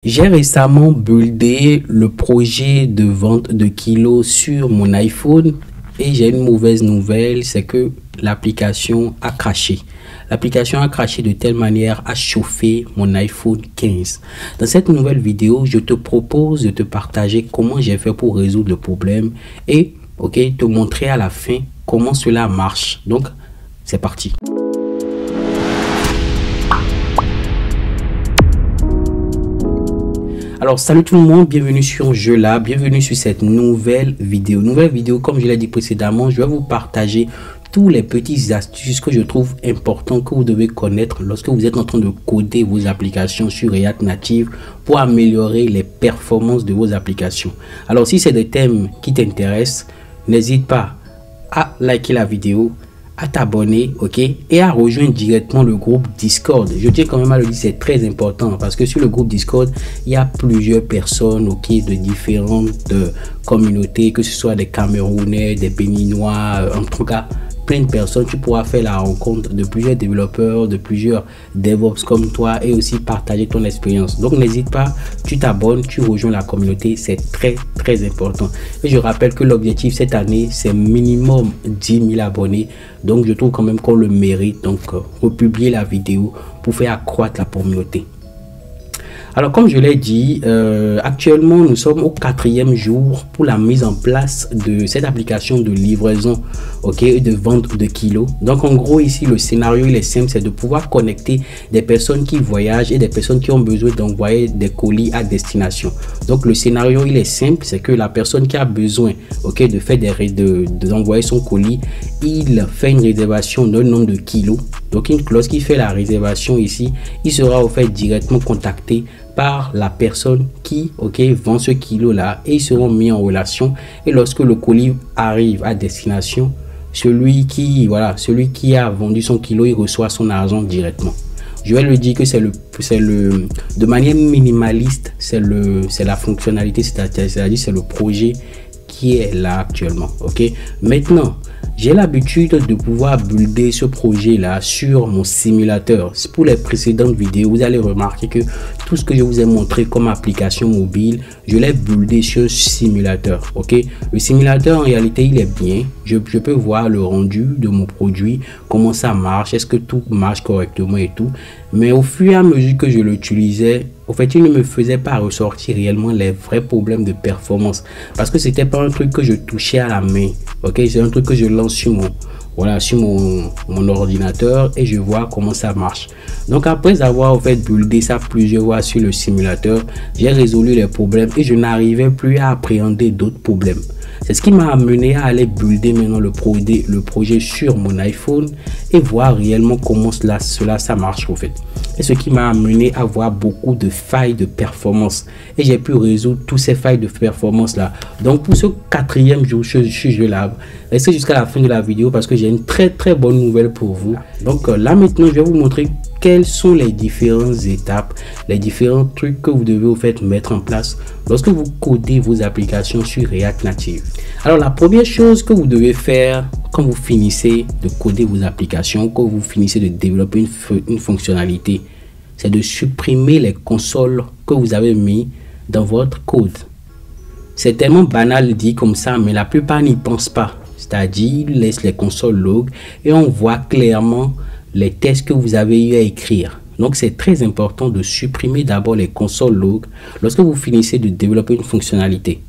J'ai récemment buildé le projet de vente de kilos sur mon iPhone et j'ai une mauvaise nouvelle, c'est que l'application a craché. L'application a craché de telle manière à chauffer mon iPhone 15. Dans cette nouvelle vidéo, je te propose de te partager comment j'ai fait pour résoudre le problème et te montrer à la fin comment cela marche. Donc, c'est parti. Alors, salut tout le monde, bienvenue sur Jeux-Lab, bienvenue sur cette nouvelle vidéo. Comme je l'ai dit précédemment, je vais vous partager tous les petites astuces que je trouve importantes que vous devez connaître lorsque vous êtes en train de coder vos applications sur React Native pour améliorer les performances de vos applications. Alors, si c'est des thèmes qui t'intéressent, n'hésite pas à liker la vidéo, à t'abonner, et à rejoindre directement le groupe Discord. Je tiens quand même à le dire, c'est très important parce que sur le groupe Discord, il y a plusieurs personnes, de différentes communautés, que ce soit des Camerounais, des Béninois, en tout cas, plein de personnes. Tu pourras faire la rencontre de plusieurs développeurs, de plusieurs DevOps comme toi et aussi partager ton expérience. Donc, n'hésite pas, tu t'abonnes, tu rejoins la communauté, c'est très important. Et je rappelle que l'objectif cette année, c'est minimum 10 000 abonnés. Donc, je trouve quand même qu'on le mérite. Donc, republier la vidéo pour faire accroître la communauté. Alors, comme je l'ai dit, actuellement, nous sommes au 4e jour pour la mise en place de cette application de livraison, et de vente de kilos. Donc, en gros, ici, le scénario, il est simple, c'est de pouvoir connecter des personnes qui voyagent et des personnes qui ont besoin d'envoyer des colis à destination. Donc, le scénario, il est simple, c'est que la personne qui a besoin, de faire d'envoyer son colis, il fait une réservation d'un nombre de kilos. Donc, lorsqu'il fait la réservation ici, il sera directement contacté par la personne qui vend ce kilo là et ils seront mis en relation. Et lorsque le colis arrive à destination, celui qui a vendu son kilo, il reçoit son argent directement. Je vais le dire que de manière minimaliste, c'est la fonctionnalité, c'est-à-dire c'est le projet qui est là actuellement. Maintenant, j'ai l'habitude de pouvoir builder ce projet là sur mon simulateur. Pour les précédentes vidéos, vous allez remarquer que tout ce que je vous ai montré comme application mobile, je l'ai buildé sur simulateur. Le simulateur, en réalité, il est bien. Je peux voir le rendu de mon produit, comment ça marche, est-ce que tout marche correctement et tout. Mais au fur et à mesure que je l'utilisais, il ne me faisait pas ressortir réellement les vrais problèmes de performance. Parce que c'était pas un truc que je touchais à la main. C'est un truc que je lance sur mon ordinateur et je vois comment ça marche. Donc après avoir buildé ça plusieurs fois sur le simulateur, j'ai résolu les problèmes et je n'arrivais plus à appréhender d'autres problèmes. C'est ce qui m'a amené à aller builder maintenant le projet sur mon iPhone et voir réellement comment ça marche Et ce qui m'a amené à voir beaucoup de failles de performance. Et j'ai pu résoudre toutes ces failles de performance là. Donc pour ce 4e jour, je suis Jeux-Lab. Restez jusqu'à la fin de la vidéo parce que j'ai une très bonne nouvelle pour vous. Donc là maintenant, je vais vous montrer quelles sont les différentes étapes, les différents trucs que vous devez mettre en place lorsque vous codez vos applications sur React Native. Alors la première chose que vous devez faire quand vous finissez de coder vos applications, quand vous finissez de développer une fonctionnalité, c'est de supprimer les consoles que vous avez mis dans votre code. C'est tellement banal dit comme ça, mais la plupart n'y pensent pas. C'est-à-dire, ils laissent les consoles log et on voit clairement les tests que vous avez eu à écrire. Donc, c'est très important de supprimer d'abord les consoles log lorsque vous finissez de développer une fonctionnalité.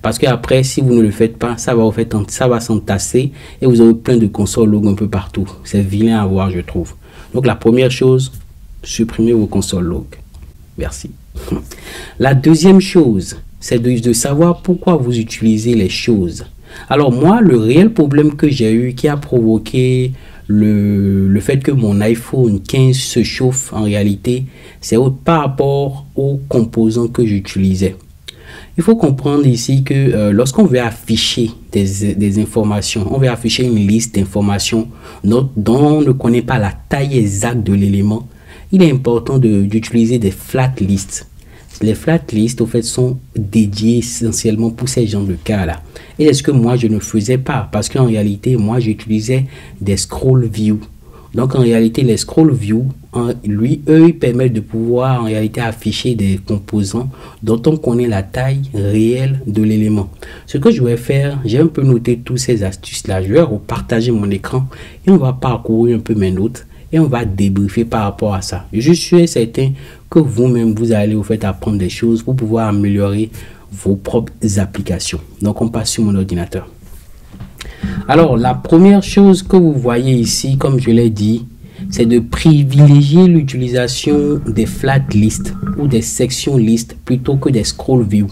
Parce que après, si vous ne le faites pas, ça va s'entasser et vous aurez plein de consoles log un peu partout. C'est vilain à voir, je trouve. Donc, la première chose, supprimez vos consoles log. Merci. La deuxième chose, c'est de savoir pourquoi vous utilisez les choses. Alors moi, le réel problème que j'ai eu qui a provoqué le fait que mon iPhone 15 se chauffe en réalité, c'est par rapport aux composants que j'utilisais. Il faut comprendre ici que lorsqu'on veut afficher des informations, on veut afficher une liste d'informations dont on ne connaît pas la taille exacte de l'élément, il est important d'utiliser des flat lists. Les flat lists, sont dédiés essentiellement pour ces genres de cas-là. Et c'est ce que moi, je ne faisais pas parce qu'en réalité, moi, j'utilisais des scroll view. Donc en réalité, les scroll view, eux, ils permettent de pouvoir en réalité afficher des composants dont on connaît la taille réelle de l'élément. Ce que je vais faire, j'ai un peu noté toutes ces astuces là. Je vais repartager mon écran et on va parcourir un peu mes notes et on va débriefer par rapport à ça. Je suis certain que vous-même, vous allez au fait apprendre des choses pour pouvoir améliorer vos propres applications. Donc on passe sur mon ordinateur. Alors la première chose que vous voyez ici, comme je l'ai dit, c'est de privilégier l'utilisation des flat lists ou des sections listes plutôt que des scroll view.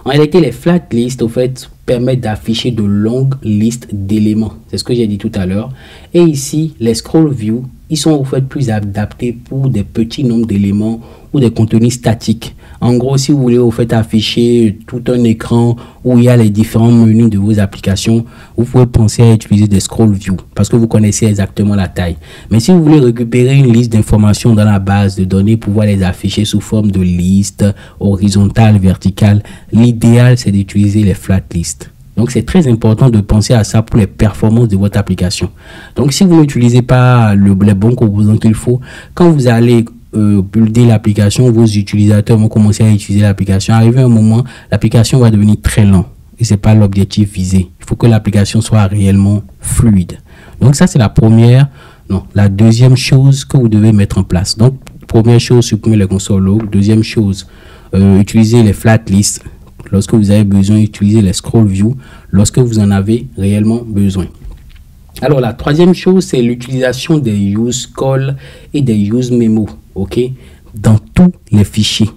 En réalité, les flat lists, au fait, permettent d'afficher de longues listes d'éléments. C'est ce que j'ai dit tout à l'heure. Et ici, les scroll view, ils sont au fait plus adaptés pour des petits nombres d'éléments ou des contenus statiques. En gros, si vous voulez au fait afficher tout un écran où il y a les différents menus de vos applications, vous pouvez penser à utiliser des scroll view parce que vous connaissez exactement la taille. Mais si vous voulez récupérer une liste d'informations dans la base de données, pouvoir les afficher sous forme de liste horizontale, verticale, l'idéal c'est d'utiliser les flat lists. Donc c'est très important de penser à ça pour les performances de votre application. Donc si vous n'utilisez pas les bons composants qu'il faut, quand vous allez builder l'application, vos utilisateurs vont commencer à utiliser l'application. Arrivé un moment, l'application va devenir très lente et c'est pas l'objectif visé. Il faut que l'application soit réellement fluide. Donc ça c'est la première, non, la deuxième chose que vous devez mettre en place. Donc première chose, supprimer les console log. Deuxième chose, utiliser les flat lists. Lorsque vous avez besoin, utiliser les scroll view lorsque vous en avez réellement besoin. Alors la troisième chose, c'est l'utilisation des use call et des use memo, ok, dans tous les fichiers.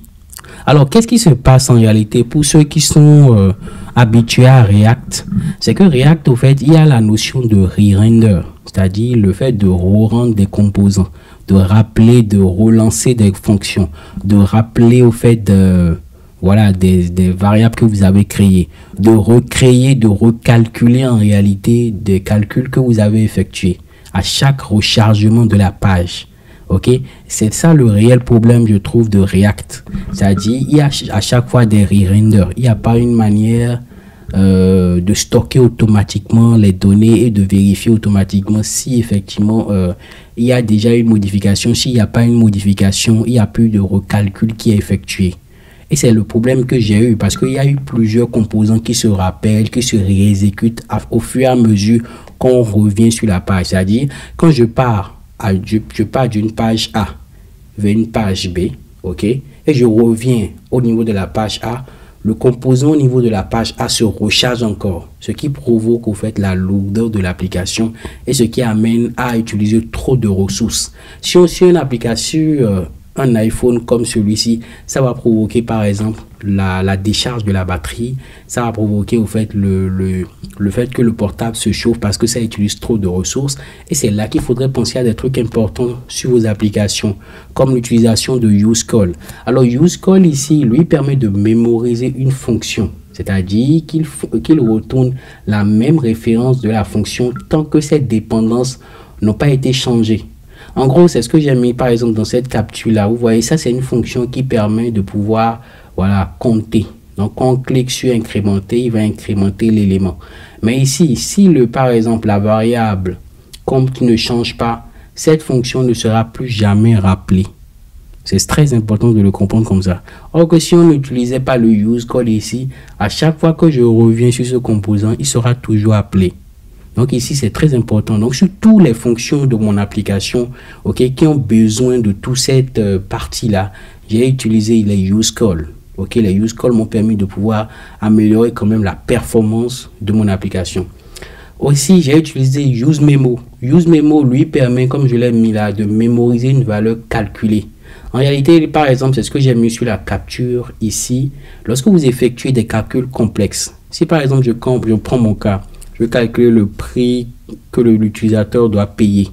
Alors qu'est-ce qui se passe en réalité pour ceux qui sont habitués à React? C'est que React, au fait, il y a la notion de re-render, c'est-à-dire le fait de re-rendre des composants, de rappeler, de relancer des fonctions, de rappeler au fait de voilà, des variables que vous avez créées, de recréer, de recalculer en réalité des calculs que vous avez effectués à chaque rechargement de la page. Ok, c'est ça le réel problème, je trouve, de React. C'est-à-dire, il y a à chaque fois des re-renders. Il n'y a pas une manière de stocker automatiquement les données et de vérifier automatiquement si effectivement il y a déjà une modification. S'il n'y a pas une modification, il n'y a plus de recalcul qui est effectué. Et c'est le problème que j'ai eu parce qu'il y a eu plusieurs composants qui se rappellent, qui se réexécutent au fur et à mesure qu'on revient sur la page. C'est-à-dire, quand je pars d'une page A vers une page B, ok, et je reviens au niveau de la page A, le composant au niveau de la page A se recharge encore, ce qui provoque au fait la lourdeur de l'application et ce qui amène à utiliser trop de ressources. Si on suit une application un iPhone comme celui-ci, ça va provoquer par exemple la décharge de la batterie, ça va provoquer au fait le fait que le portable se chauffe parce que ça utilise trop de ressources et c'est là qu'il faudrait penser à des trucs importants sur vos applications comme l'utilisation de useCall. Alors useCall ici, lui permet de mémoriser une fonction, c'est-à-dire qu'il retourne la même référence de la fonction tant que ces dépendances n'ont pas été changées. En gros, c'est ce que j'ai mis par exemple dans cette capture-là. Vous voyez, ça c'est une fonction qui permet de pouvoir, voilà, compter. Donc, quand on clique sur incrémenter, il va incrémenter l'élément. Mais ici, si par exemple, la variable compte ne change pas, cette fonction ne sera plus jamais rappelée. C'est très important de le comprendre comme ça. Or que si on n'utilisait pas le useCall ici, à chaque fois que je reviens sur ce composant, il sera toujours appelé. Donc ici, c'est très important. Donc sur toutes les fonctions de mon application, ok, qui ont besoin de toute cette partie-là, j'ai utilisé les useCall. Ok, les useCall m'ont permis de pouvoir améliorer quand même la performance de mon application. Aussi, j'ai utilisé useMemo. useMemo lui permet, comme je l'ai mis là, de mémoriser une valeur calculée. En réalité, par exemple, c'est ce que j'ai mis sur la capture ici. Lorsque vous effectuez des calculs complexes, si par exemple je prends mon cas, je vais calculer le prix que l'utilisateur doit payer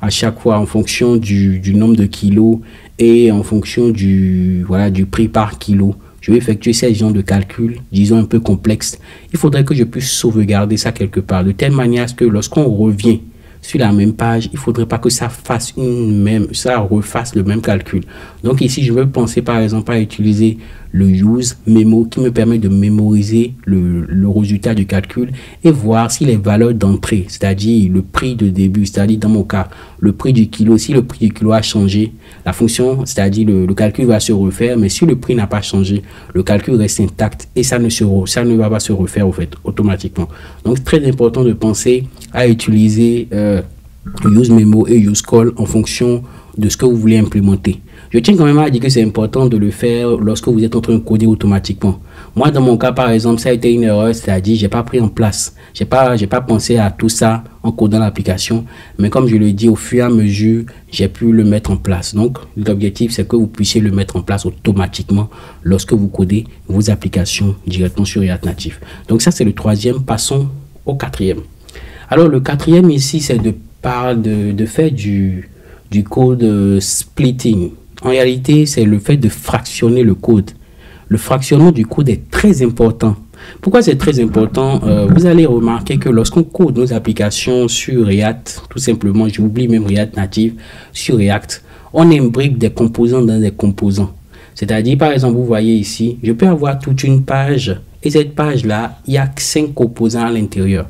à chaque fois en fonction du nombre de kilos et en fonction du prix par kilo. Je vais effectuer ces genres de calculs, disons un peu complexes. Il faudrait que je puisse sauvegarder ça quelque part, de telle manière à ce que lorsqu'on revient sur la même page, il ne faudrait pas que ça refasse le même calcul. Donc ici, je vais penser par exemple à utiliser le use memo qui me permet de mémoriser le résultat du calcul et voir si les valeurs d'entrée, c'est-à-dire le prix de début, c'est-à-dire dans mon cas, le prix du kilo, si le prix du kilo a changé, la fonction, c'est-à-dire le calcul va se refaire, mais si le prix n'a pas changé, le calcul reste intact et ça ne va pas se refaire au fait automatiquement. Donc très important de penser à utiliser use memo et use call en fonction de ce que vous voulez implémenter. Je tiens quand même à dire que c'est important de le faire lorsque vous êtes en train de coder automatiquement. Moi, dans mon cas, par exemple, ça a été une erreur, c'est-à-dire j'ai pas pris en place, j'ai pas pensé à tout ça en codant l'application, mais comme je le dis, au fur et à mesure, j'ai pu le mettre en place. Donc, l'objectif, c'est que vous puissiez le mettre en place automatiquement lorsque vous codez vos applications directement sur React Native. Donc, ça, c'est le troisième. Passons au quatrième. Alors, le quatrième ici, c'est de faire du code splitting. En réalité, c'est le fait de fractionner le code. Le fractionnement du code est très important. Pourquoi c'est très important? Vous allez remarquer que lorsqu'on code nos applications sur React, tout simplement, j'oublie même React Native, sur React, on imbrique des composants dans des composants. C'est-à-dire, par exemple, vous voyez ici, je peux avoir toute une page et cette page-là, il y a 5 composants à l'intérieur.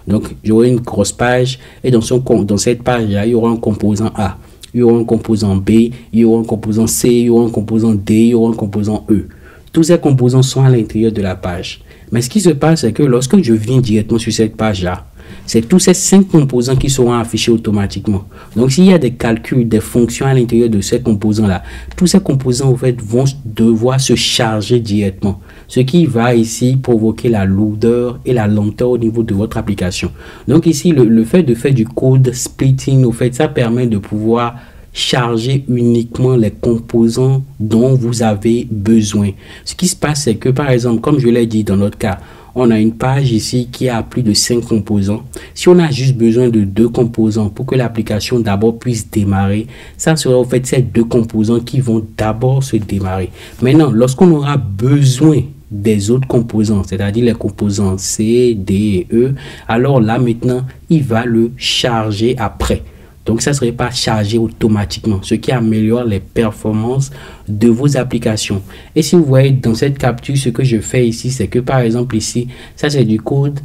Donc, j'aurai une grosse page et dans cette page-là, il y aura un composant A. Il y aura un composant B, il y aura un composant C, il y aura un composant D, il y aura un composant E. Tous ces composants sont à l'intérieur de la page. Mais ce qui se passe, c'est que lorsque je viens directement sur cette page-là, c'est tous ces 5 composants qui seront affichés automatiquement. Donc, s'il y a des calculs, des fonctions à l'intérieur de ces composants-là, tous ces composants, en fait, vont devoir se charger directement. Ce qui va ici provoquer la lourdeur et la lenteur au niveau de votre application. Donc, ici, le fait de faire du code splitting, au fait, ça permet de pouvoir charger uniquement les composants dont vous avez besoin. Ce qui se passe, c'est que, par exemple, comme je l'ai dit dans notre cas, on a une page ici qui a plus de 5 composants. Si on a juste besoin de 2 composants pour que l'application d'abord puisse démarrer, ça sera en fait ces 2 composants qui vont d'abord se démarrer. Maintenant, lorsqu'on aura besoin des autres composants, c'est-à-dire les composants C, D et E, alors là maintenant, il va le charger après. Donc, ça ne serait pas chargé automatiquement, ce qui améliore les performances de vos applications. Et si vous voyez dans cette capture, ce que je fais ici, c'est que par exemple ici, ça c'est du code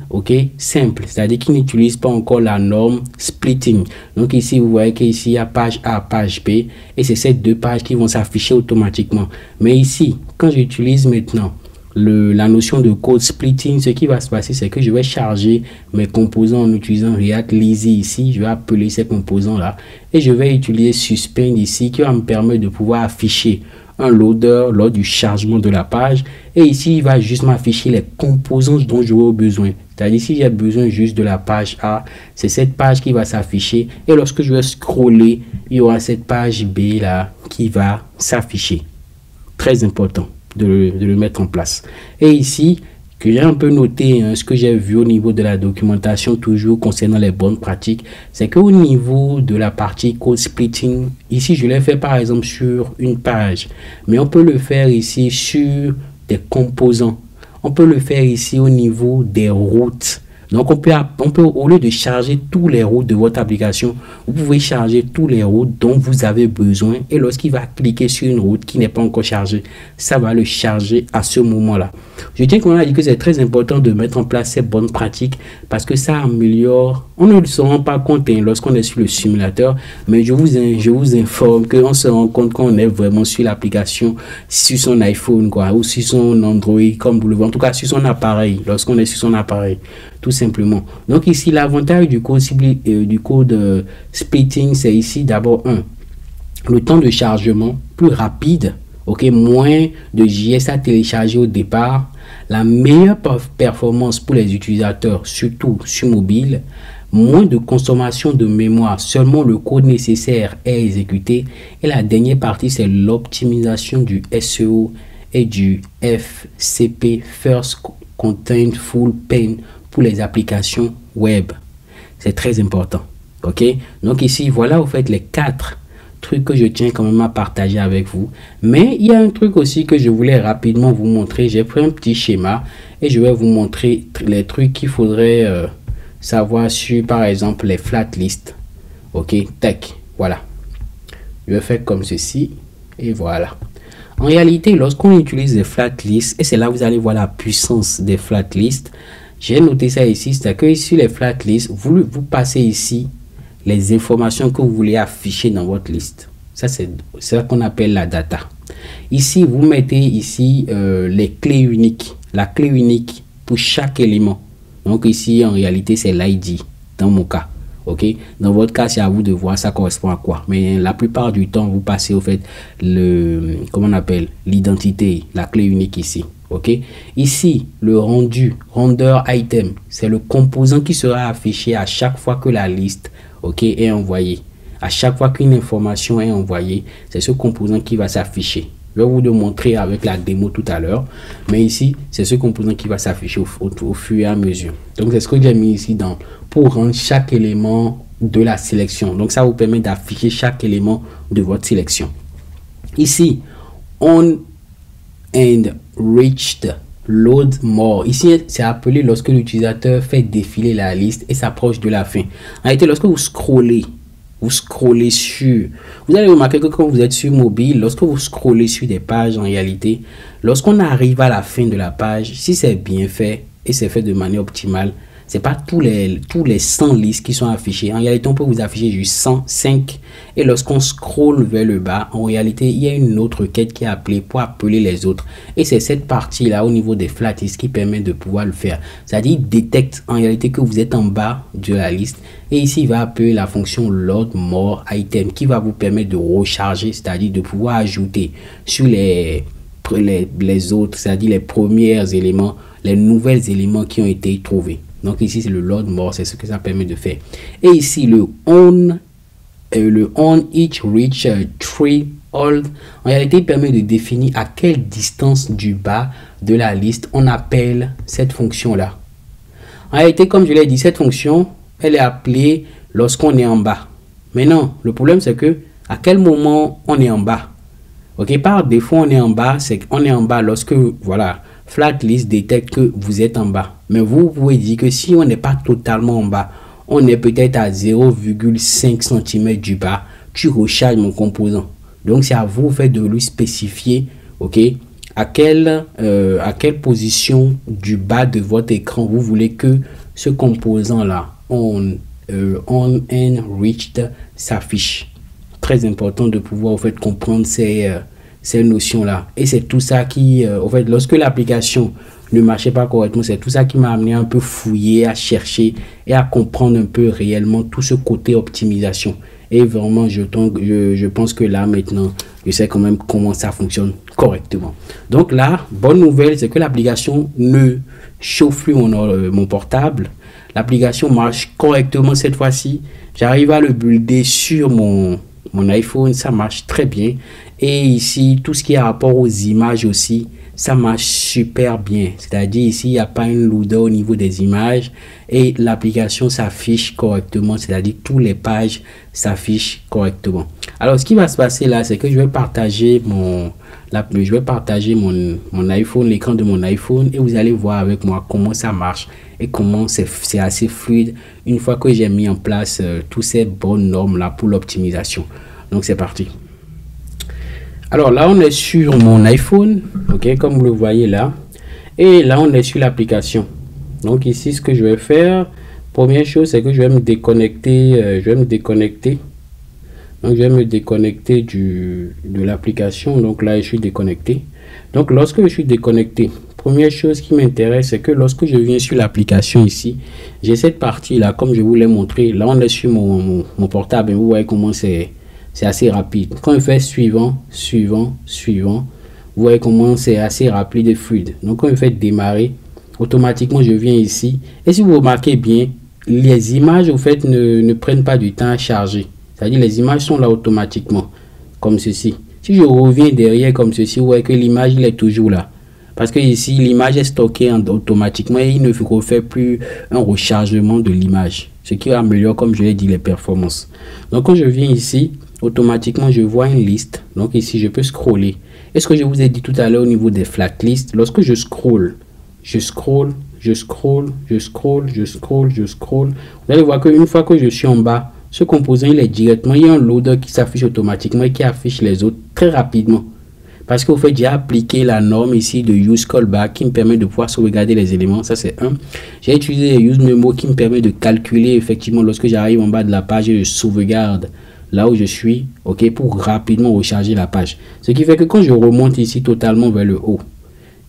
simple, c'est-à-dire qu'il n'utilise pas encore la norme splitting. Donc ici, vous voyez qu'ici, il y a page A, page B, et c'est ces 2 pages qui vont s'afficher automatiquement. Mais ici, quand j'utilise maintenant la notion de code splitting, ce qui va se passer, c'est que je vais charger mes composants en utilisant React Lazy ici. Je vais appeler ces composants là et je vais utiliser Suspend ici qui va me permettre de pouvoir afficher un loader lors du chargement de la page. Et ici, il va juste m'afficher les composants dont j'aurai besoin. C'est-à-dire, si j'ai besoin juste de la page A, c'est cette page qui va s'afficher. Et lorsque je vais scroller, il y aura cette page B là qui va s'afficher. Très important de le mettre en place. Et ici, que j'ai un peu noté ce que j'ai vu au niveau de la documentation toujours concernant les bonnes pratiques, c'est qu'au niveau de la partie code splitting, ici je l'ai fait par exemple sur une page, mais on peut le faire ici sur des composants. On peut le faire ici au niveau des routes. Donc, on peut, au lieu de charger tous les routes de votre application, vous pouvez charger tous les routes dont vous avez besoin. Et lorsqu'il va cliquer sur une route qui n'est pas encore chargée, ça va le charger à ce moment-là. Je tiens quand même à dire que c'est très important de mettre en place ces bonnes pratiques parce que ça améliore. On ne se rend pas compte lorsqu'on est sur le simulateur, mais je vous informe qu'on se rend compte qu'on est vraiment sur l'application, sur son iPhone ou sur son Android, comme vous le voyez. En tout cas, sur son appareil, lorsqu'on est sur son appareil. Tout simplement. Donc ici, l'avantage du code splitting, c'est ici d'abord le temps de chargement plus rapide, moins de JS à télécharger au départ, la meilleure performance pour les utilisateurs, surtout sur mobile, moins de consommation de mémoire, seulement le code nécessaire est exécuté. Et la dernière partie, c'est l'optimisation du SEO et du FCP, First Content Full Pane, pour les applications web. C'est très important. Donc ici, voilà au fait les 4 trucs que je tiens quand même à partager avec vous. Mais il y a un truc aussi que je voulais rapidement vous montrer. J'ai pris un petit schéma et je vais vous montrer les trucs qu'il faudrait savoir sur, par exemple, les flat lists. Tac, voilà. Je vais faire comme ceci et voilà. En réalité, lorsqu'on utilise des flat lists, et c'est là que vous allez voir la puissance des flat lists, j'ai noté ça ici, c'est que sur les flat lists, vous passez ici les informations que vous voulez afficher dans votre liste. Ça, c'est ça qu'on appelle la data. Ici, vous mettez ici les clés uniques, la clé unique pour chaque élément. Donc ici, en réalité, c'est l'ID dans mon cas. Ok, dans votre cas, c'est à vous de voir ça correspond à quoi. Mais la plupart du temps, vous passez au fait le, comment on appelle, l'identité, la clé unique ici. Ok, ici le render item, c'est le composant qui sera affiché à chaque fois que la liste, ok, est envoyée. À chaque fois qu'une information est envoyée, c'est ce composant qui va s'afficher. Je vais vous le montrer avec la démo tout à l'heure. Mais ici, c'est ce composant qui va s'afficher au fur et à mesure. Donc, c'est ce que j'ai mis ici pour rendre chaque élément de la sélection. Donc, ça vous permet d'afficher chaque élément de votre sélection. Ici, on and reached load more. Ici, c'est appelé lorsque l'utilisateur fait défiler la liste et s'approche de la fin. En réalité, lorsque vous scrollez sur, vous allez remarquer que quand vous êtes sur mobile, lorsque vous scrollez sur des pages, en réalité, lorsqu'on arrive à la fin de la page, si c'est bien fait et c'est fait de manière optimale, c'est pas tous les 100 listes qui sont affichées. En réalité, on peut vous afficher juste 105. Et lorsqu'on scrolle vers le bas, en réalité, il y a une autre quête qui est appelée pour appeler les autres. Et c'est cette partie-là au niveau des flat lists qui permet de pouvoir le faire. C'est-à-dire, il détecte en réalité que vous êtes en bas de la liste. Et ici, il va appeler la fonction load more item qui va vous permettre de recharger, c'est-à-dire de pouvoir ajouter sur les autres, c'est-à-dire les premiers éléments, les nouveaux éléments qui ont été trouvés. Donc ici, c'est le load more, c'est ce que ça permet de faire. Et ici, le on each reach tree hold, en réalité, il permet de définir à quelle distance du bas de la liste on appelle cette fonction-là. En réalité, comme je l'ai dit, cette fonction, elle est appelée lorsqu'on est en bas. Maintenant, le problème, c'est que à quel moment on est en bas? Ok, par défaut, on est en bas, c'est qu'on est en bas lorsque, voilà, flat list détecte que vous êtes en bas. Mais vous pouvez dire que si on n'est pas totalement en bas, on est peut-être à 0,5 cm du bas, tu recharges mon composant. Donc, c'est à vous fait de lui spécifier, ok, à quelle position du bas de votre écran vous voulez que ce composant-là, on and reached, s'affiche. Très important de pouvoir en fait comprendre ces notions-là. Et c'est tout ça qui, en fait, lorsque l'application ne marchait pas correctement, c'est tout ça qui m'a amené un peu fouiller, à chercher et à comprendre un peu réellement tout ce côté optimisation. Et vraiment, je pense que là, maintenant, je sais quand même comment ça fonctionne correctement. Donc là, bonne nouvelle, c'est que l'application ne chauffe plus mon portable. L'application marche correctement cette fois-ci. J'arrive à le builder sur mon iPhone, ça marche très bien. Et ici, tout ce qui est rapport aux images aussi, ça marche super bien. C'est-à-dire ici, il n'y a pas une lourdeur au niveau des images et l'application s'affiche correctement. C'est-à-dire toutes les pages s'affichent correctement. Alors, ce qui va se passer là, c'est que je vais partager mon iPhone, l'écran de mon iPhone, et vous allez voir avec moi comment ça marche et comment c'est assez fluide une fois que j'ai mis en place toutes ces bonnes normes là pour l'optimisation. Donc, c'est parti. Alors là, on est sur mon iPhone, ok, comme vous le voyez là. Et là, on est sur l'application. Donc ici, ce que je vais faire, première chose, c'est que je vais me déconnecter. Donc, je vais me déconnecter de l'application. Donc là, je suis déconnecté. Donc, lorsque je suis déconnecté, première chose qui m'intéresse, c'est que lorsque je viens sur l'application ici, j'ai cette partie-là, comme je vous l'ai montré. Là, on est sur mon portable. Et vous voyez comment c'est assez rapide. Quand je fais suivant, vous voyez comment c'est assez rapide et fluide. Donc, quand je fais démarrer, automatiquement, je viens ici. Et si vous remarquez bien, les images, au fait, ne prennent pas du temps à charger. C'est-à-dire, les images sont là automatiquement, comme ceci. Si je reviens derrière comme ceci, vous voyez que l'image, il est toujours là. Parce que ici, l'image est stockée automatiquement et il ne faut faire plus un rechargement de l'image. Ce qui améliore, comme je l'ai dit, les performances. Donc, quand je viens ici, automatiquement, je vois une liste. Donc, ici, je peux scroller. Et ce que je vous ai dit tout à l'heure au niveau des flat lists, lorsque je scroll, vous allez voir qu'une fois que je suis en bas, ce composant, il est directement, il y a un loader qui s'affiche automatiquement et qui affiche les autres très rapidement. Parce qu'au fait, j'ai appliqué la norme ici de use callback qui me permet de pouvoir sauvegarder les éléments. Ça, c'est un. J'ai utilisé use memo qui me permet de calculer effectivement lorsque j'arrive en bas de la page et je sauvegarde là où je suis, ok, pour rapidement recharger la page. Ce qui fait que quand je remonte ici totalement vers le haut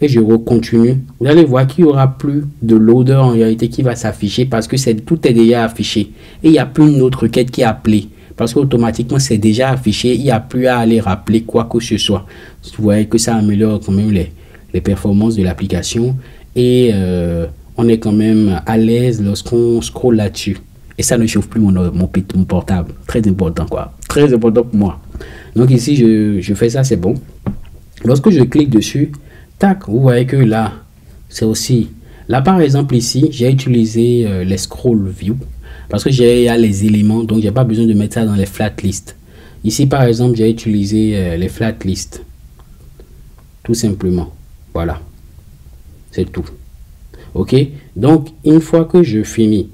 et je recontinue, vous allez voir qu'il n'y aura plus de loader en réalité qui va s'afficher parce que tout est déjà affiché. Et il n'y a plus une autre requête qui est appelée. Parce qu'automatiquement, c'est déjà affiché. Il n'y a plus à aller rappeler quoi que ce soit. Vous voyez que ça améliore quand même les performances de l'application. Et on est quand même à l'aise lorsqu'on scrolle là-dessus. Et ça ne chauffe plus mon portable. Très important, quoi. Très important pour moi. Donc ici, je fais ça, c'est bon. Lorsque je clique dessus, tac, vous voyez que là, c'est aussi... Là, par exemple, ici, j'ai utilisé les scroll view. Parce que j'ai les éléments, donc j'ai pas besoin de mettre ça dans les flat lists. Ici, par exemple, j'ai utilisé les flat lists. Tout simplement. Voilà. C'est tout. Ok. Donc, une fois que je finis,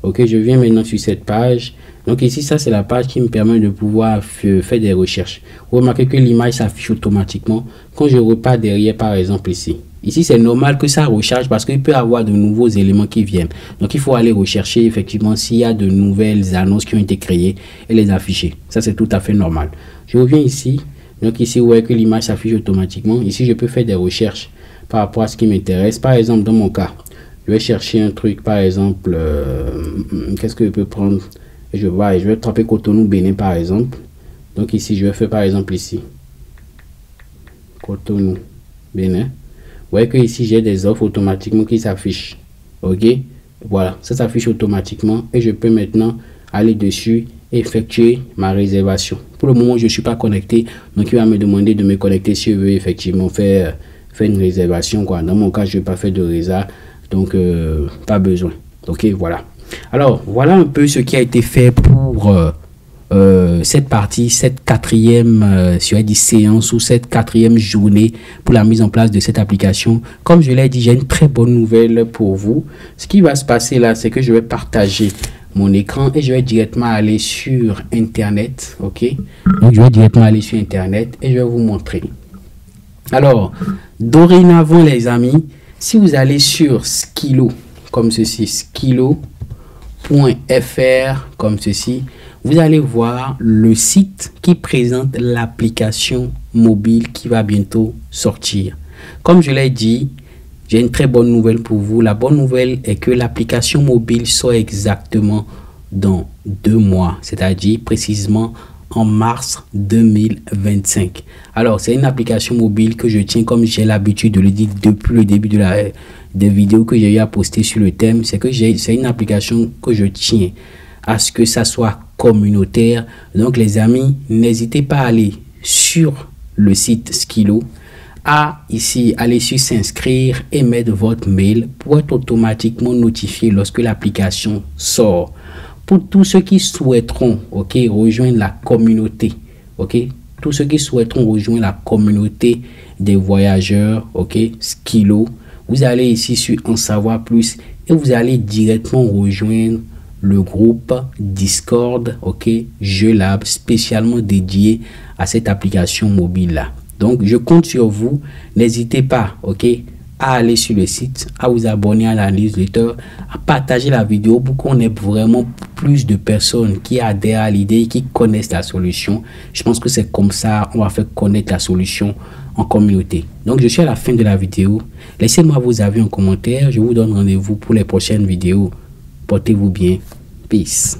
ok, je viens maintenant sur cette page. Donc ici, ça, c'est la page qui me permet de pouvoir faire des recherches. Vous remarquez que l'image s'affiche automatiquement. Quand je repars derrière, par exemple, ici. Ici, c'est normal que ça recharge parce qu'il peut y avoir de nouveaux éléments qui viennent. Donc, il faut aller rechercher effectivement s'il y a de nouvelles annonces qui ont été créées et les afficher. Ça, c'est tout à fait normal. Je reviens ici. Donc, ici, vous voyez que l'image s'affiche automatiquement. Ici, je peux faire des recherches par rapport à ce qui m'intéresse. Par exemple, dans mon cas, je vais chercher un truc. Par exemple, qu'est-ce que je peux prendre? Je vais taper Cotonou Bénin, par exemple. Donc, ici, je vais faire par exemple ici. Cotonou Bénin. Vous voyez que ici j'ai des offres automatiquement qui s'affichent. Ok, voilà, ça s'affiche automatiquement et je peux maintenant aller dessus et effectuer ma réservation. Pour le moment, je ne suis pas connecté, donc il va me demander de me connecter si je veux effectivement faire une réservation, quoi. Dans mon cas, je ne vais pas faire de réserve, donc pas besoin. Ok, voilà. Alors, voilà un peu ce qui a été fait pour cette partie, cette quatrième séance ou cette quatrième journée pour la mise en place de cette application. Comme je l'ai dit, j'ai une très bonne nouvelle pour vous. Ce qui va se passer là, c'est que je vais partager mon écran et je vais directement aller sur internet. Ok, donc je vais directement aller sur internet et je vais vous montrer. Alors, dorénavant les amis, si vous allez sur Skilo comme ceci, skilo.fr comme ceci, vous allez voir le site qui présente l'application mobile qui va bientôt sortir. Comme je l'ai dit, j'ai une très bonne nouvelle pour vous. La bonne nouvelle est que l'application mobile sort exactement dans 2 mois, c'est-à-dire précisément en mars 2025. Alors, c'est une application mobile que je tiens, comme j'ai l'habitude de le dire depuis le début des vidéos que j'ai eu à poster sur le thème, c'est que c'est une application que je tiens à ce que ça soit communautaire. Donc les amis, n'hésitez pas à aller sur le site Skilo, à ici aller sur s'inscrire et mettre votre mail pour être automatiquement notifié lorsque l'application sort. Pour tous ceux qui souhaiteront rejoindre la communauté, tous ceux qui souhaiteront rejoindre la communauté des voyageurs, Skilo, vous allez ici sur en savoir plus et vous allez directement rejoindre le groupe Discord, JeuLab, spécialement dédié à cette application mobile là. Donc je compte sur vous, n'hésitez pas à aller sur le site, à vous abonner à la newsletter, à partager la vidéo pour qu'on ait vraiment plus de personnes qui adhèrent à l'idée et qui connaissent la solution. Je pense que c'est comme ça on va faire connaître la solution en communauté. Donc je suis à la fin de la vidéo. Laissez-moi vos avis en commentaire. Je vous donne rendez-vous pour les prochaines vidéos. Portez-vous bien. Peace.